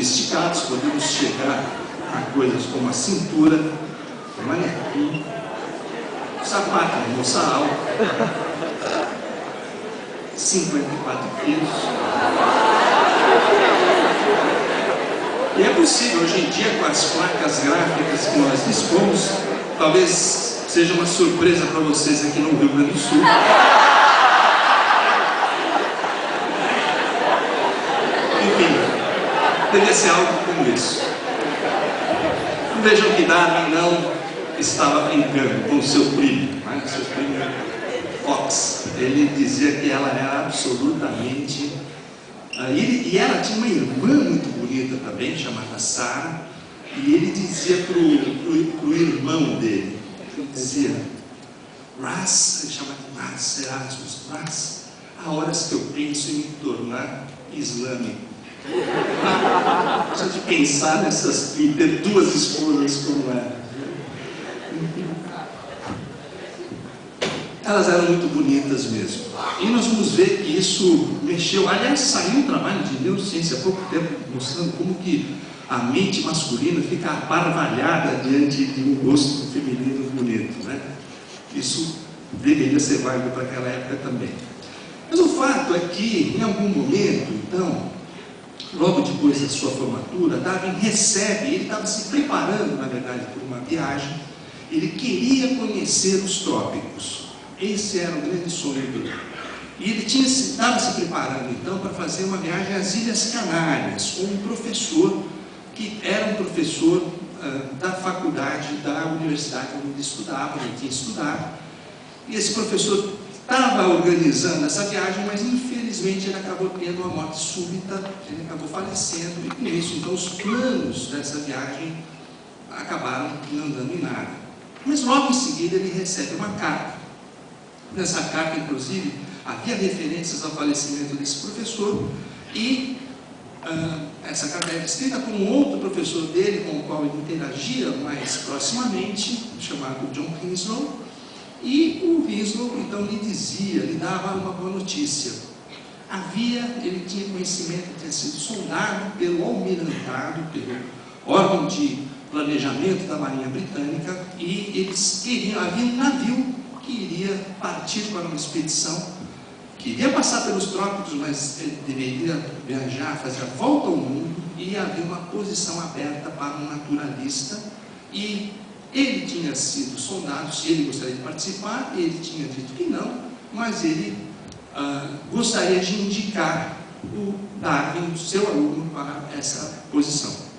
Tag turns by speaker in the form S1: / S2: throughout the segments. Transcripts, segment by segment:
S1: sofisticados, podemos chegar a coisas como a cintura, o manequim, o sapato, a moça alta, 54 quilos. E é possível, hoje em dia, com as placas gráficas que nós dispomos, talvez seja uma surpresa para vocês aqui no Rio Grande do Sul. Enfim, devia ser algo como isso. Vejam que Darwin não estava brincando com o seu primo, né? Seu primo Fox. Ele dizia que ela era absolutamente... e ela tinha uma irmã muito bonita também, chamada Sarah, e ele dizia para o irmão dele, ele dizia, Ras, ele chama de Ras, Erasmus, Ras, há horas que eu penso em me tornar islâmico. Só de pensar em ter duas esposas como ela. Elas eram muito bonitas mesmo. E nós vamos ver que isso mexeu. Aliás, saiu um trabalho de neurociência há pouco tempo mostrando como que a mente masculina fica aparvalhada diante de um rosto feminino bonito, né? Isso deveria ser válido para aquela época também. Mas o fato é que, em algum momento, então, logo depois da sua formatura, Darwin recebe, ele estava se preparando, na verdade, por uma viagem, ele queria conhecer os trópicos. Esse era o grande sonho dele. E ele estava se preparando, então, para fazer uma viagem às Ilhas Canárias, com um professor, que era um professor da faculdade, da universidade onde ele estudava, onde ele tinha estudado. E esse professor estava organizando essa viagem, mas infelizmente ele acabou tendo uma morte súbita, ele acabou falecendo, e com isso, então, os planos dessa viagem acabaram não dando em nada. Mas logo em seguida ele recebe uma carta. Nessa carta, inclusive, havia referências ao falecimento desse professor, e essa carta era escrita por um outro professor dele, com o qual ele interagia mais proximamente, chamado John Winslow. E o Winslow, então, lhe dava uma boa notícia. Ele tinha conhecimento, tinha sido sondado pelo almirantado, pelo órgão de planejamento da Marinha Britânica, e havia um navio que iria partir para uma expedição, que iria passar pelos trópicos, mas ele deveria viajar, fazer a volta ao mundo, e havia uma posição aberta para um naturalista, e ele tinha sido sondado se ele gostaria de participar, ele tinha dito que não, mas ele gostaria de indicar o Darwin, seu aluno, para essa posição.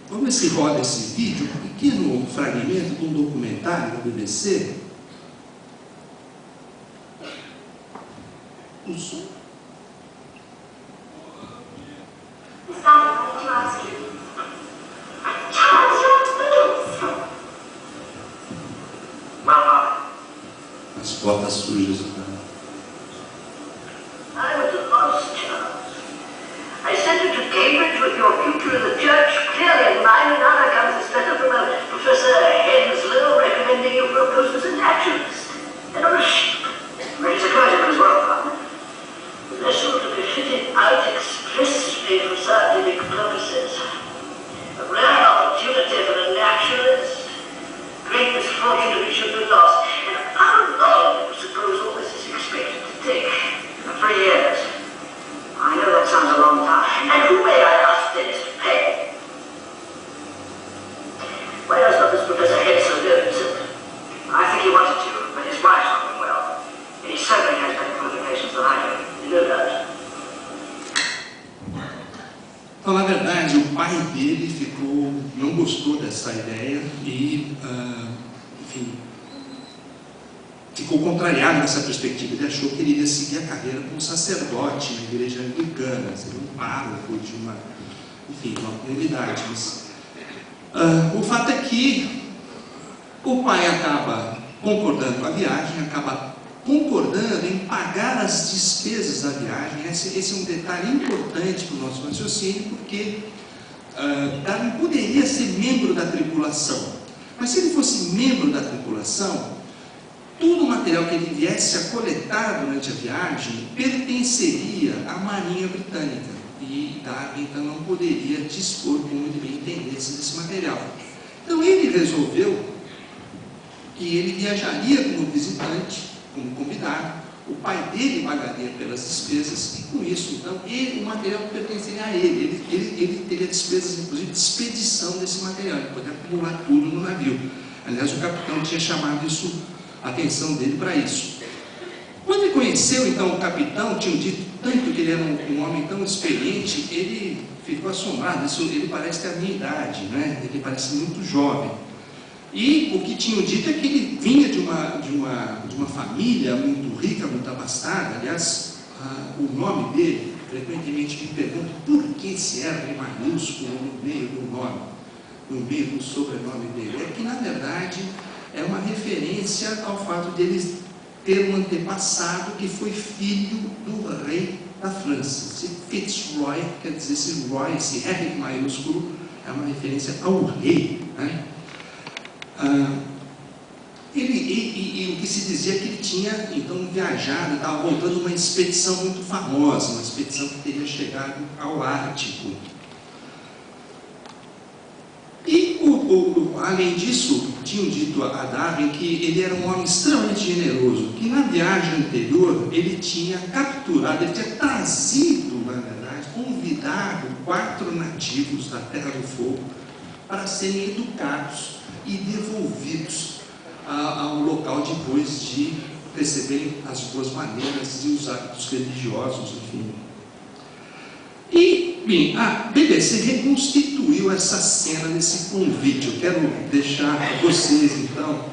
S1: Vamos ver se roda esse vídeo, um pequeno fragmento de um documentário da BBC. O som. As botas sujas.
S2: I was a lost child. I sent her to Cambridge with your future in the church clearly in mind, and now there comes this letter from Professor Henslow recommending you for a post as a naturalist. And on a ship. Very surprising as well. The vessel to be fitted out expressly for scientific purposes. A rare opportunity for a naturalist. Great misfortune if it should be lost. And how long do you suppose all this is expected to take? 3 years. I know that sounds a long time. And who may I ask this to pay? Why does not this Professor Henslow do himself? I think he wanted to, but his wife's not doing well. And he certainly has better qualifications than I do. You know that.
S1: Então, na verdade, o pai dele não gostou dessa ideia e, enfim, ficou contrariado nessa perspectiva. Ele achou que ele iria seguir a carreira como sacerdote na igreja anglicana, ser um pároco de uma comunidade. Mas, o fato é que o pai acaba concordando com a viagem, acaba concordando em pagar as despesas da viagem. Esse é um detalhe importante para o nosso raciocínio, porque Darwin poderia ser membro da tripulação, mas se ele fosse membro da tripulação, todo o material que ele viesse a coletar durante a viagem pertenceria à Marinha Britânica. e Darwin então não poderia dispor como ele bem entendesse desse material. Então ele resolveu que ele viajaria como visitante, como convidado, o pai dele pagaria pelas despesas, e com isso, então, o material pertenceria a ele. Ele teria despesas, inclusive, de expedição desse material, ele poderia acumular tudo no navio. Aliás, o capitão tinha chamado a atenção dele para isso. Quando ele conheceu, então, o capitão, tinham dito tanto que ele era um homem tão experiente, ele ficou assombrado. Ele parece ter a minha idade, né? Ele parece muito jovem. E o que tinham dito é que ele vinha de uma família muito rica, muito abastada. Aliás, o nome dele, frequentemente me perguntam por que esse R maiúsculo no meio do nome, no meio do sobrenome dele. É que, na verdade, é uma referência ao fato de ele ter um antepassado que foi filho do rei da França. Esse Fitzroy, quer dizer, esse Roy, esse R maiúsculo, é uma referência ao rei, né? E o que se dizia é que ele tinha então viajado, estava voltando uma expedição muito famosa, uma expedição que teria chegado ao Ártico. E além disso, tinham dito a Darwin que ele era um homem extremamente generoso, que na viagem anterior ele tinha capturado, ele tinha trazido, na verdade, convidado 4 nativos da Terra do Fogo para serem educados e devolvidos ao local depois de receberem as boas maneiras e os hábitos religiosos, enfim. E, bem, a BBC reconstituiu essa cena nesse convite. Eu quero deixar vocês, então,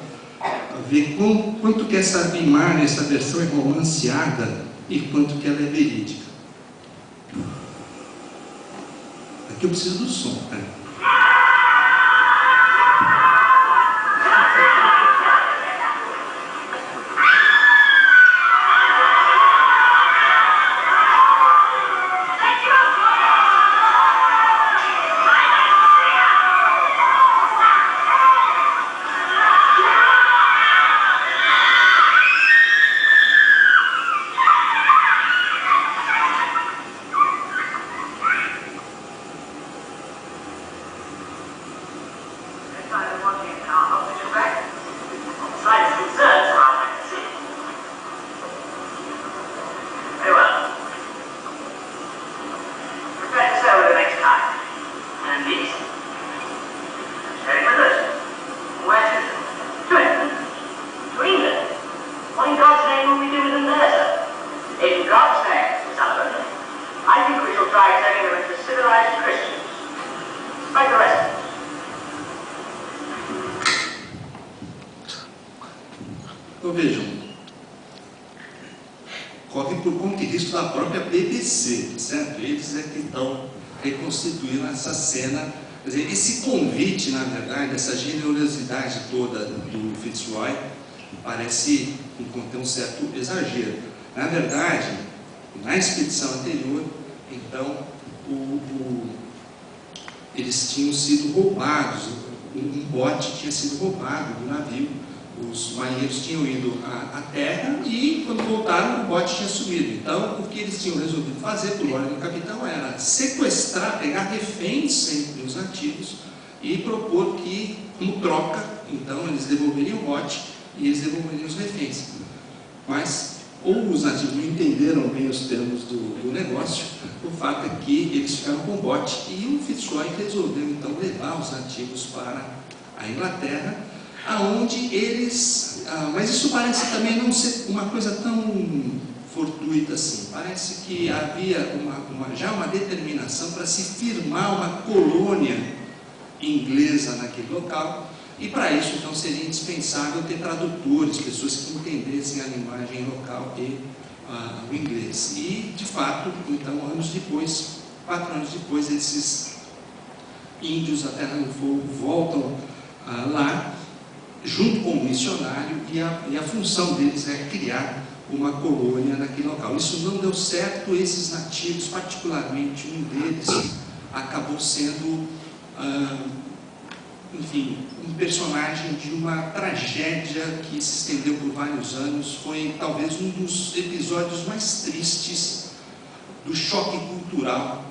S1: ver quanto que essa imagem, essa versão é romanceada e quanto que ela é verídica. Aqui eu preciso do som, tá? Então vejam, corre por conta e risco da própria BBC, certo? Eles é que estão reconstituindo essa cena. Quer dizer, esse convite, na verdade, essa generosidade toda do Fitzroy parece conter um certo exagero. Na verdade, na expedição anterior, então, eles tinham sido roubados, um bote tinha sido roubado do navio, os marinheiros tinham ido à terra e, quando voltaram, o bote tinha sumido. Então, o que eles tinham resolvido fazer, por ordem do capitão, era sequestrar, pegar reféns entre os nativos e propor que, como troca, então, eles devolveriam o bote e eles devolveriam os reféns. Mas, ou os nativos não entenderam bem os termos do negócio, o fato é que eles ficaram com o bote e o Fitzroy resolveu, então, levar os nativos para a Inglaterra, aonde eles... mas isso parece também não ser uma coisa tão fortuita assim. Parece que havia já uma determinação para se firmar uma colônia inglesa naquele local, e para isso, então, seria indispensável ter tradutores, pessoas que entendessem a linguagem local e o inglês. E, de fato, então, 4 anos depois, esses índios da Terra do Fogo voltam lá, junto com o missionário, e a função deles é criar uma colônia naquele local. Isso não deu certo, esses nativos, particularmente um deles, acabou sendo, enfim, um personagem de uma tragédia que se estendeu por vários anos. Foi talvez um dos episódios mais tristes do choque cultural